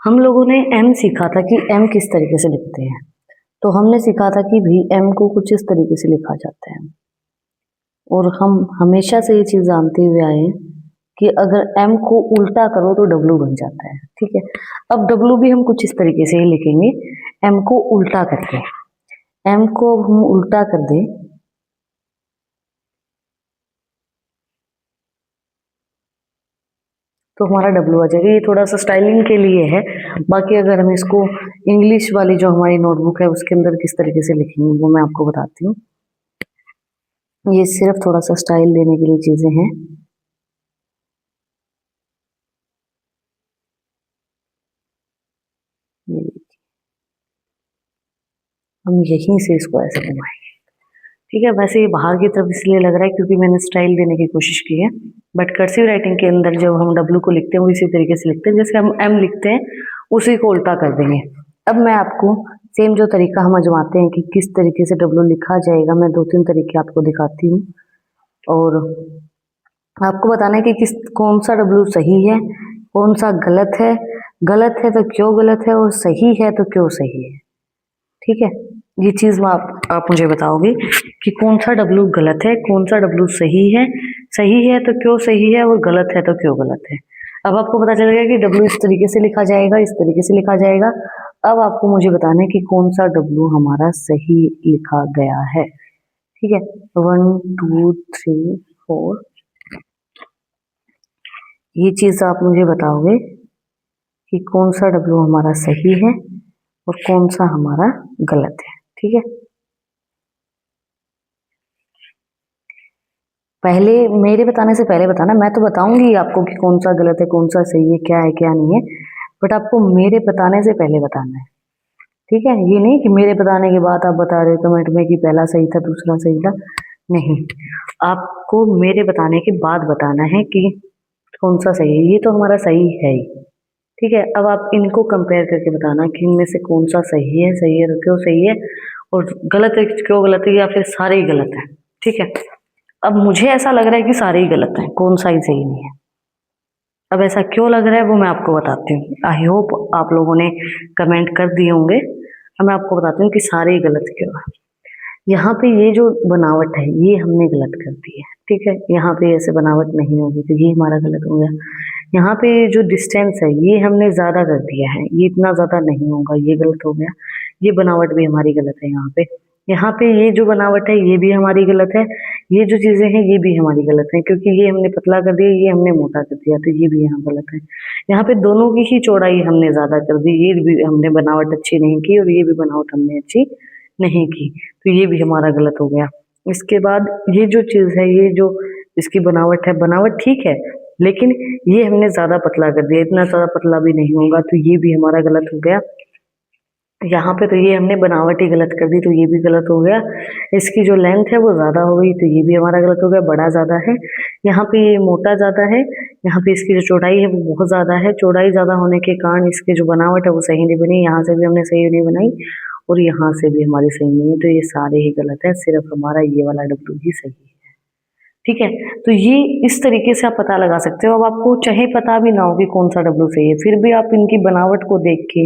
हम लोगों ने एम सीखा था कि एम किस तरीके से लिखते हैं। तो हमने सीखा था कि भी एम को कुछ इस तरीके से लिखा जाता है और हम हमेशा से ये चीज जानते हुए आए हैं कि अगर एम को उल्टा करो तो डब्लू बन जाता है। ठीक है, अब डब्लू भी हम कुछ इस तरीके से ही लिखेंगे, एम को उल्टा करके। एम को अब हम उल्टा कर दें तो हमारा डब्लू आ जाएगा। ये थोड़ा सा स्टाइलिंग के लिए है, बाकी अगर हम इसको इंग्लिश वाली जो हमारी नोटबुक है उसके अंदर किस तरीके से लिखेंगे वो मैं आपको बताती हूँ। ये सिर्फ थोड़ा सा स्टाइल देने के लिए चीजें हैं। ये देखिए, हम यहीं से इसको ऐसे घुमाएंगे। ठीक है, वैसे ये बाहर की तरफ इसलिए लग रहा है क्योंकि मैंने स्टाइल देने की कोशिश की है, बट कर्सिव राइटिंग के अंदर जब हम डब्लू को लिखते हैं वो इसी तरीके से लिखते हैं जैसे हम एम लिखते हैं, उसी को उल्टा कर देंगे। अब मैं आपको सेम जो तरीका हम आजमाते हैं कि किस तरीके से डब्लू लिखा जाएगा, मैं 2-3 तरीके आपको दिखाती हूँ और आपको बताना है कि कौन सा डब्लू सही है, कौन सा गलत है, गलत है तो क्यों गलत है और सही है तो क्यों सही है। ठीक है, ये चीज आप मुझे बताओगे कि कौन सा डब्लू गलत है, कौन सा डब्लू सही है तो क्यों सही है और गलत है तो क्यों गलत है। अब आपको पता चलेगा कि डब्लू इस तरीके से लिखा जाएगा, इस तरीके से लिखा जाएगा। अब आपको मुझे बताना है कि कौन सा डब्लू हमारा सही लिखा गया है। ठीक है, 1 2 3 4, ये चीज आप मुझे बताओगे कि कौन सा डब्लू हमारा सही है और कौन सा हमारा गलत है। ठीक है, पहले मेरे बताने से पहले बताना, मैं तो बताऊंगी आपको कि कौन सा गलत है, कौन सा सही है क्या नहीं है, बट आपको मेरे बताने से पहले बताना है। ठीक है, ये नहीं कि मेरे बताने के बाद आप बता रहे हो कमेंट में कि पहला सही था दूसरा सही था, नहीं, आपको मेरे बताने के बाद बताना है कि कौन सा सही है। ये तो हमारा सही है ही। ठीक है, अब आप इनको कंपेयर करके बताना कि इनमें से कौन सा सही है तो क्यों सही है और गलत है क्यों गलत है, या फिर सारे ही गलत है। ठीक है, अब मुझे ऐसा लग रहा है कि सारे ही गलत हैं, कौन सा ही सही नहीं है। अब ऐसा क्यों लग रहा है वो मैं आपको बताती हूँ। आई होप आप लोगों ने कमेंट कर दिए होंगे। अब मैं आपको बताती हूँ कि सारे ही गलत क्यों है। यहाँ पे ये जो बनावट है ये हमने गलत कर दी है। ठीक है, यहाँ पे ऐसे बनावट नहीं होगी तो ये हमारा गलत हो गया। यहाँ पे जो डिस्टेंस है ये हमने ज्यादा कर दिया है, ये इतना ज्यादा नहीं होगा, ये गलत हो गया। ये बनावट भी हमारी गलत है। यहाँ पे ये जो बनावट है ये भी हमारी गलत है। ये जो चीजें हैं ये भी हमारी गलत है, क्योंकि ये हमने पतला कर दिया, ये हमने मोटा कर दिया, तो ये भी यहाँ गलत है। यहाँ पे दोनों की ही चौड़ाई हमने ज्यादा कर दी, ये भी हमने बनावट अच्छी नहीं की और ये भी बनावट हमने अच्छी नहीं की, तो ये भी हमारा गलत हो गया। इसके बाद ये जो चीज है, ये जो इसकी बनावट है, बनावट ठीक है लेकिन ये हमने ज्यादा पतला कर दिया, इतना ज्यादा पतला भी नहीं होगा, तो ये भी हमारा गलत हो गया। यहाँ पे तो ये हमने बनावट ही गलत कर दी, तो ये भी गलत हो गया। इसकी जो लेंथ है वो ज्यादा हो गई, तो ये भी हमारा गलत हो गया, बड़ा ज्यादा है। यहाँ पे ये मोटा ज्यादा है, यहाँ पे इसकी जो चौड़ाई है वो बहुत ज्यादा है। चौड़ाई ज्यादा होने के कारण इसकी जो बनावट है वो सही नहीं बनी, यहाँ से भी हमने सही नहीं बनाई और यहाँ से भी हमारी सही नहीं है, तो ये सारे ही गलत है, सिर्फ हमारा ये वाला डब्लू ही सही है। ठीक है, तो ये इस तरीके से आप पता लगा सकते हो। अब आपको चाहे पता भी ना हो कि कौन सा डब्लू सही है, फिर भी आप इनकी बनावट को देख के,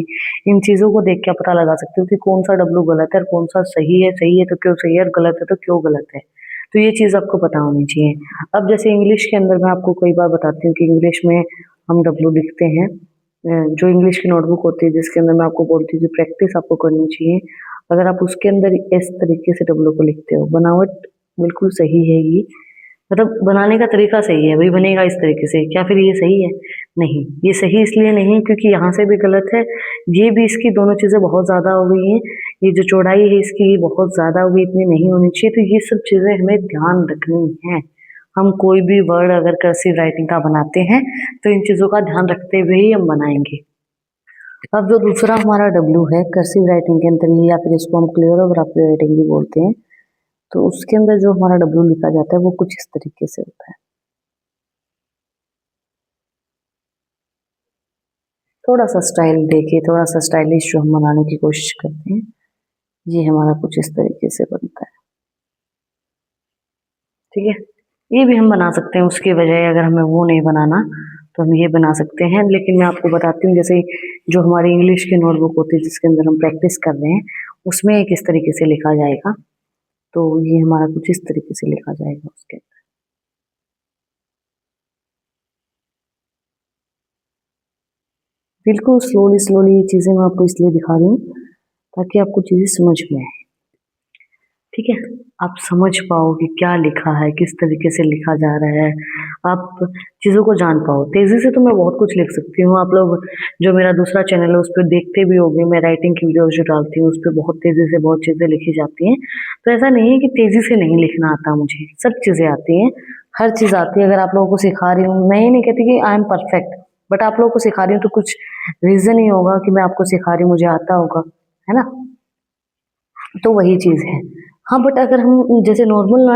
इन चीजों को देख के आप पता लगा सकते हो कि कौन सा डब्लू गलत है और कौन सा सही है तो क्यों सही है और गलत है तो क्यों गलत है। तो ये चीज आपको पता होनी चाहिए। अब जैसे इंग्लिश के अंदर मैं आपको कई बार बताती हूँ कि इंग्लिश में हम डब्लू लिखते हैं, जो इंग्लिश की नोटबुक होती है जिसके अंदर मैं आपको बोलती हूँ कि प्रैक्टिस आपको करनी चाहिए। अगर आप उसके अंदर इस तरीके से डब्लू को लिखते हो, बनावट बिल्कुल सही है, ये मतलब बनाने का तरीका सही है, वही बनेगा इस तरीके से, क्या फिर ये सही है? नहीं, ये सही इसलिए नहीं क्योंकि यहाँ से भी गलत है, ये भी, इसकी दोनों चीजें बहुत ज्यादा हो गई हैं। ये जो चौड़ाई है इसकी ये बहुत ज्यादा हो गई, इतनी नहीं होनी चाहिए। तो ये सब चीजें हमें ध्यान रखनी है। हम कोई भी वर्ड अगर कर्सिव राइटिंग का बनाते हैं तो इन चीजों का ध्यान रखते हुए ही हम बनाएंगे। अब जो दूसरा हमारा डब्लू है कर्सिव राइटिंग के अंदर, या फिर इसको हम क्लियरोग्राफी राइटिंग भी बोलते हैं, तो उसके अंदर जो हमारा डब्लू लिखा जाता है वो कुछ इस तरीके से होता है। थोड़ा सा स्टाइल देके, थोड़ा सा स्टाइलिश जो हम बनाने की कोशिश करते हैं, ये हमारा कुछ इस तरीके से बनता है। ठीक है, ये भी हम बना सकते हैं, उसके बजाय अगर हमें वो नहीं बनाना तो हम ये बना सकते हैं। लेकिन मैं आपको बताती हूँ, जैसे जो हमारी इंग्लिश की नोटबुक होती है जिसके अंदर हम प्रैक्टिस कर रहे हैं, उसमें किस तरीके से लिखा जाएगा। तो ये हमारा कुछ इस तरीके से लिखा जाएगा उसके। बिल्कुल स्लोली स्लोली ये चीज़ें मैं आपको इसलिए दिखा रही हूँ ताकि आपको चीज़ें समझ में आए। ठीक है, आप समझ पाओ कि क्या लिखा है, किस तरीके से लिखा जा रहा है, आप चीज़ों को जान पाओ। तेज़ी से तो मैं बहुत कुछ लिख सकती हूँ। आप लोग जो मेरा दूसरा चैनल है उस पर देखते भी होंगे, मैं राइटिंग की वीडियोज़ जो डालती हूँ उस पर बहुत तेज़ी से बहुत चीज़ें लिखी जाती हैं। तो ऐसा नहीं है कि तेज़ी से नहीं लिखना आता मुझे, सब चीज़ें आती हैं, हर चीज़ आती है। अगर आप लोगों को सिखा रही हूँ, मैं ये नहीं कहती कि आई एम परफेक्ट, बट आप लोगों को सिखा रही हूँ तो कुछ रीज़न ही होगा कि मैं आपको सिखा रही हूँ, मुझे आता होगा, है ना? तो वही चीज़ है। हाँ, बट अगर हम जैसे नॉर्मल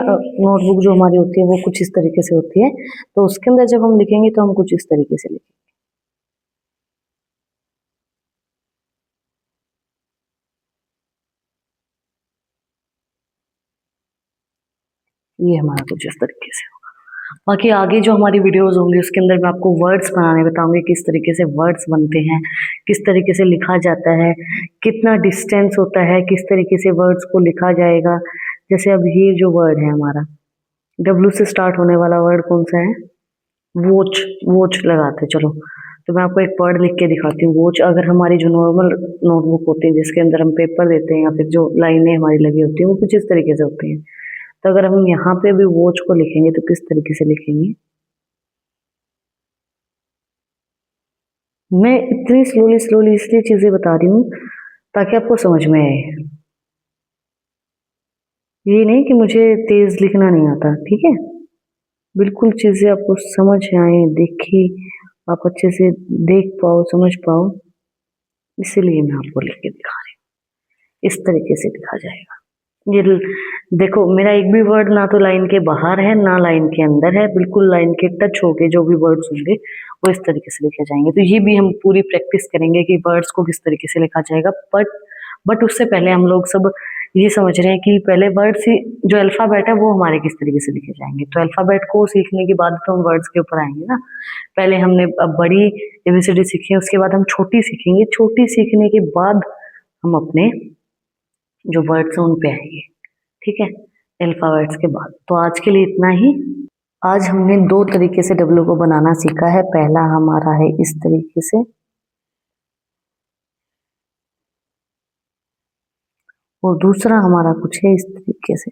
नोटबुक जो हमारी होती है वो कुछ इस तरीके से होती है, तो उसके अंदर जब हम लिखेंगे तो हम कुछ इस तरीके से लिखेंगे। ये हमारा कुछ इस तरीके से होगा। बाकी आगे जो हमारी वीडियोज़ होंगी उसके अंदर मैं आपको वर्ड्स बनाने बताऊँगी, किस तरीके से वर्ड्स बनते हैं, किस तरीके से लिखा जाता है, कितना डिस्टेंस होता है, किस तरीके से वर्ड्स को लिखा जाएगा। जैसे अब ये जो वर्ड है हमारा, डब्ल्यू से स्टार्ट होने वाला वर्ड कौन-सा है? वॉच, वॉच लगाते हैं चलो। तो मैं आपको एक वर्ड लिख के दिखाती हूँ, वॉच। अगर हमारी जो नॉर्मल नोटबुक होती है जिसके अंदर हम पेपर देते हैं या फिर जो लाइनें हमारी लगी होती हैं वो कुछ इस तरीके से होती हैं। तो अगर हम यहाँ पे भी वॉच को लिखेंगे तो किस तरीके से लिखेंगे? मैं इतनी स्लोली स्लोली इसलिए चीज़ें बता रही हूँ ताकि आपको समझ में आए। ये नहीं कि मुझे तेज़ लिखना नहीं आता, ठीक है? बिल्कुल चीज़ें आपको समझ आएँ, दिखे, आप अच्छे से देख पाओ, समझ पाओ, इसीलिए मैं आपको लिख के दिखा रही हूँ। इस तरीके से लिखा जाएगा। ये देखो, मेरा एक भी वर्ड ना तो लाइन के बाहर है ना लाइन के अंदर है, बिल्कुल लाइन के टच होके जो भी वर्ड्स होंगे वो इस तरीके से लिखे जाएंगे। तो ये भी हम पूरी प्रैक्टिस करेंगे कि वर्ड्स को किस तरीके से लिखा जाएगा। बट उससे पहले हम लोग सब ये समझ रहे हैं कि पहले वर्ड्स ही, जो अल्फाबेट है वो हमारे किस तरीके से लिखे जाएंगे। तो अल्फाबेट को सीखने के बाद तो हम वर्ड्स के ऊपर आएंगे ना। पहले हमने अब बड़ी एबीसीडी सीखी है, उसके बाद हम छोटी सीखेंगे, छोटी सीखने के बाद हम अपने जो वर्ड्स हैं उन पे आएंगे। ठीक है, अल्फाबेट्स के बाद। तो आज के लिए इतना ही। आज हमने दो तरीके से डब्लू को बनाना सीखा है। पहला हमारा है इस तरीके से, और दूसरा हमारा कुछ है इस तरीके से।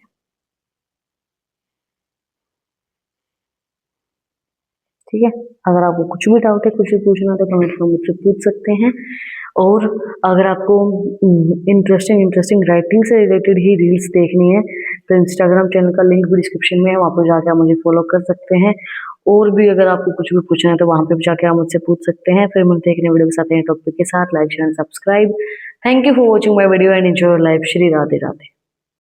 ठीक है, अगर आपको कुछ भी डाउट है, कुछ भी पूछना है तो कमेंट में मुझसे पूछ सकते हैं। और अगर आपको इंटरेस्टिंग इंटरेस्टिंग राइटिंग से रिलेटेड ही रील्स देखनी है तो इंस्टाग्राम चैनल का लिंक भी डिस्क्रिप्शन में है, वहाँ पर जाकर आप मुझे फॉलो कर सकते हैं। और भी अगर आपको कुछ भी पूछना है तो वहाँ पे भी जाके आप मुझसे पूछ सकते हैं। फिर मिलते हैं एक नए वीडियो के साथ, नए टॉपिक के साथ। Like share and subscribe. Thank you for watching my video and enjoy your life. Shri Radhe Radhe.